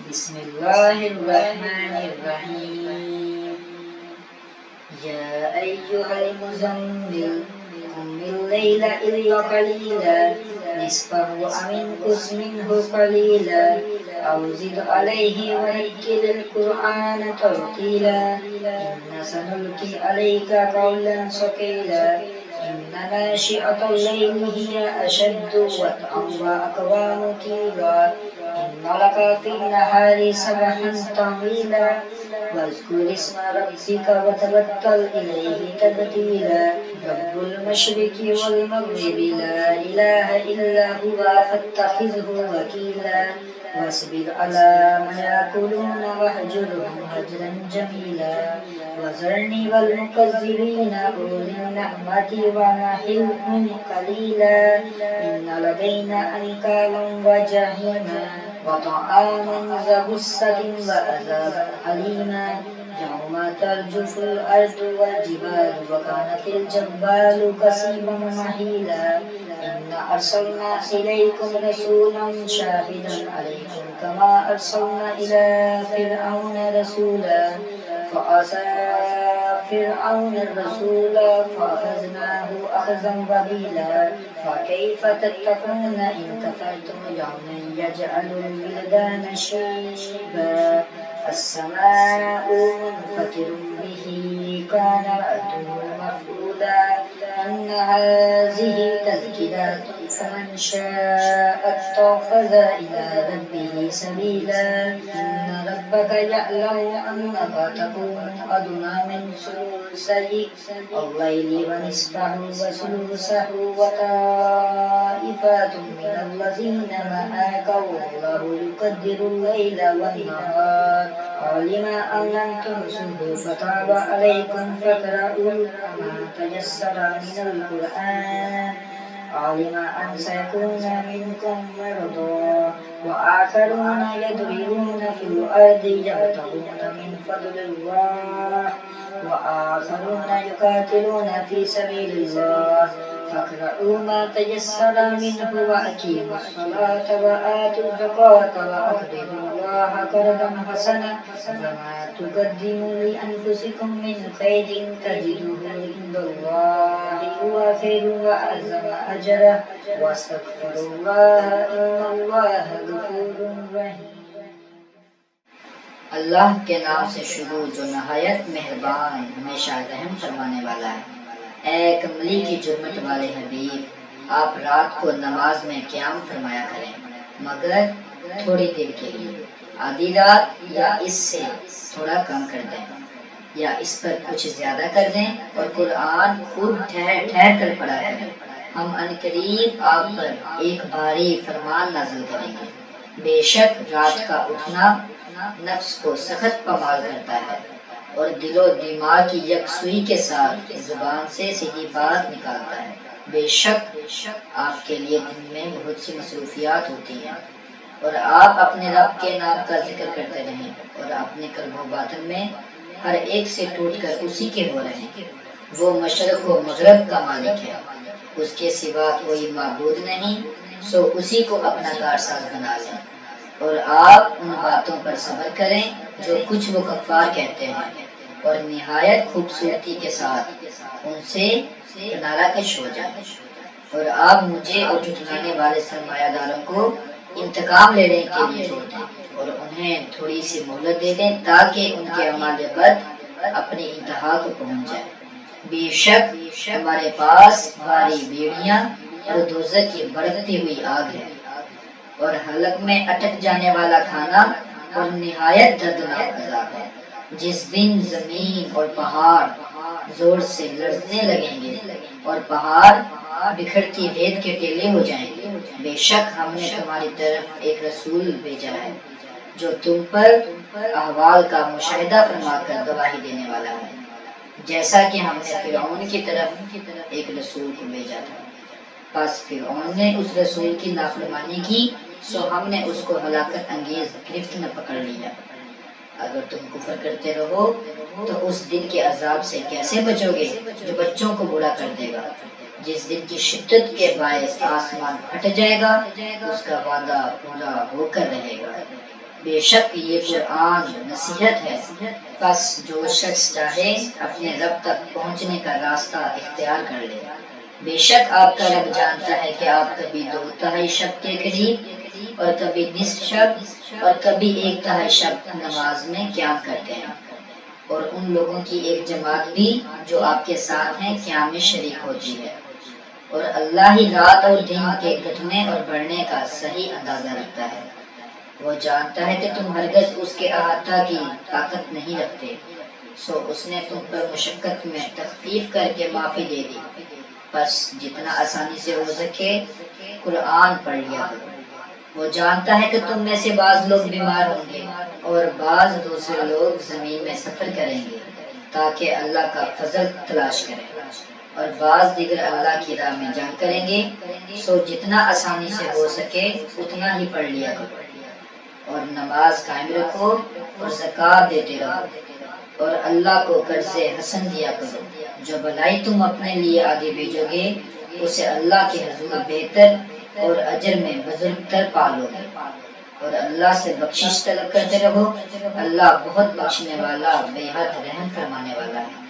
بسم اللہ الرحمن الرحیم یا ایہا المزمل قم اللیل الا قلیلا نصفہ او انقص منہ قلیلا او زد علیہ ورتل القرآن ترتیلا ان سنلقی علیک قولا ثقیلا ان ناشئة الليل هي أشد وطئا وأقوام قيلا إن لك في النهار سبحا طويلا واذكر اسم ربك وتبتل إليه تبتيلا رب المشرق والمغرب لا إله إلا هو فاتخذه وكيلا واصبر على ما يأكلون واهجرهم هجرا جميلا وذرني والمكذبين أولي النعمة ومهلهم قليلا إن لدينا أنكالا وجحيما وطعاما ذا غصة وعذابا أليما يوم ترجف الأرض والجبال وكانت الجبال كثيبا مهيلا إنا أرسلنا إليكم رسولا شاهدا عليكم كما أرسلنا إلى فرعون رسولا فعصى فرعون الرسول فأخذناه أخذا وبيلا فكيف تتقون إن كفرتم يوما يجعل الولدان شيبا السماء منفطر به كان وعده مفعولا إن هذه تذكرة فمن شاء اتخذ إلى ربه سبيلا إن ربك يعلم أنك تقوم أدنى من ثلثي الليل ونصفه وثلثه وطائفات من الذين معك والله يقدر الليل والنهار علم أن لن تحصوه فتاب عليكم فاقرؤوا ما تيسر من القرآن علم أن سيكون منكم مرضى وآخرون يضربون في الأرض يبتغون من فضل الله وآخرون يقاتلون في سبيل الله فاقرؤوا ما تيسر منه وأقيموا الصلاة وآتوا الزكاة وأقرضوا الله قرضا حسنا وما تقدموا لأنفسكم من خير تجدوه عند الله هو خير وأعظم أجرا واستغفروا الله إن الله غفور رحيم۔ اللہ کے نام سے شروع جو نہایت مہربان ہمیشہ رحم فرمانے والا ہے۔ اے کملی کی جرمت والے حبیب، آپ رات کو نماز میں قیام فرمایا کریں مگر تھوڑی دیر کے لیے، آدھی رات یا اس سے تھوڑا کم کر دیں یا اس پر کچھ زیادہ کر دیں، اور قرآن خود ٹھہر ٹھہر کر پڑھا کریں۔ ہم عنقریب آپ پر ایک بھاری فرمان نازل کریں گے۔ بے شک رات کا اٹھنا نفس کو سخت پامال کرتا ہے اور دل و دماغ کی یکسوئی کے ساتھ زبان سے سیدھی بات نکالتا ہے۔ بے شک آپ کے لیے دن میں بہت سی مصروفیات ہوتی ہیں، اور آپ اپنے رب کے نام کا ذکر کرتے رہیں اور اپنے قلب و باطن میں ہر ایک سے ٹوٹ کر اسی کے ہو رہیں۔ وہ مشرق و مغرب کا مالک ہے، اس کے سوا کوئی معبود نہیں، سو اسی کو اپنا کارساز بنا لیں، اور آپ ان باتوں پر صبر کریں جو کچھ وہ کفار کہتے ہیں، اور نہایت خوبصورتی کے ساتھ ان سے کنارہ کش ہو جائیں، اور آپ مجھے اور جھٹلانے والے سرمایہ داروں کو انتقام لینے کے لیے چھوڑ دیں اور انہیں تھوڑی سی مہلت دے دیں تاکہ ان کے اعمال بد اپنی انتہا کو پہنچ جائے۔ بے شک ہمارے پاس بھاری بیڑیاں اور دوزخ کی بڑھتی ہوئی آگ ہے، اور حلق میں اٹک جانے والا کھانا اور نہایت دردناک عذاب ہے۔ جس دن زمین اور پہاڑ زور سے لرزنے لگیں گے اور پہاڑ بکھرتی ریت کے ٹیلے ہو جائیں گے، بے شک ہم نے تمہاری طرف ایک رسول بھیجا ہے جو تم پر احوال کا مشاہدہ فرما کر گواہی دینے والا ہے، جیسا کہ ہم نے فرعون کی طرف ایک رسول کو بھیجا تھا۔ پس فرعون نے اس رسول کی نافرمانی کی، سو ہم نے اس کو ہلاکت انگیز گرفت میں پکڑ لیا۔ اگر تم کفر کرتے رہو تو اس دن کے عذاب سے کیسے بچو گے جو بچوں کو بوڑھا کر دے گا، جس دن کی شدت کے باعث آسمان پھٹ جائے گا، اس کا وعدہ پورا ہو کر رہے گا۔ بے شک یہ قرآن نصیحت ہے، پس جو شخص چاہے اپنے رب تک پہنچنے کا راستہ اختیار کر لے۔ بے شک آپ کا رب جانتا ہے کہ آپ کبھی 2/3 شب کے قریب اور کبھی نصف شب اور کبھی 1/3 شب نماز میں قیام کرتے ہیں، اور ان لوگوں کی ایک جماعت بھی جو آپ کے ساتھ ہیں قیام میں شریک ہوتی ہے، اور اللہ ہی رات اور دن کے گھٹنے اور بڑھنے کا صحیح اندازہ رکھتا ہے۔ وہ جانتا ہے کہ تم ہرگز اس کے احاطہ کی طاقت نہیں رکھتے، سو اس نے تم پر مشقت میں تخفیف کر کے معافی دے دی، بس جتنا آسانی سے ہو سکے قرآن پڑھ لیا کرو۔ وہ جانتا ہے کہ تم میں سے بعض لوگ بیمار ہوں گے اور بعض دوسرے لوگ زمین میں سفر کریں گے تاکہ اللہ کا فضل تلاش کریں، اور بعض دیگر اللہ کی راہ میں جنگ کریں گے، سو جتنا آسانی سے ہو سکے اتنا ہی پڑھ لیا کرو، اور نماز قائم رکھو اور زکوٰۃ دیتے رہو، اور اللہ کو قرض حسن دیا کرو۔ جو بھلائی تم اپنے لیے آگے بھیجو گے اسے اللہ کے حضور بہتر اور اجر میں بزرگ تر پالو گے، اور اللہ سے بخشش طلب کرتے رہو، اللہ بہت بخشنے والا بے حد رحم فرمانے والا ہے۔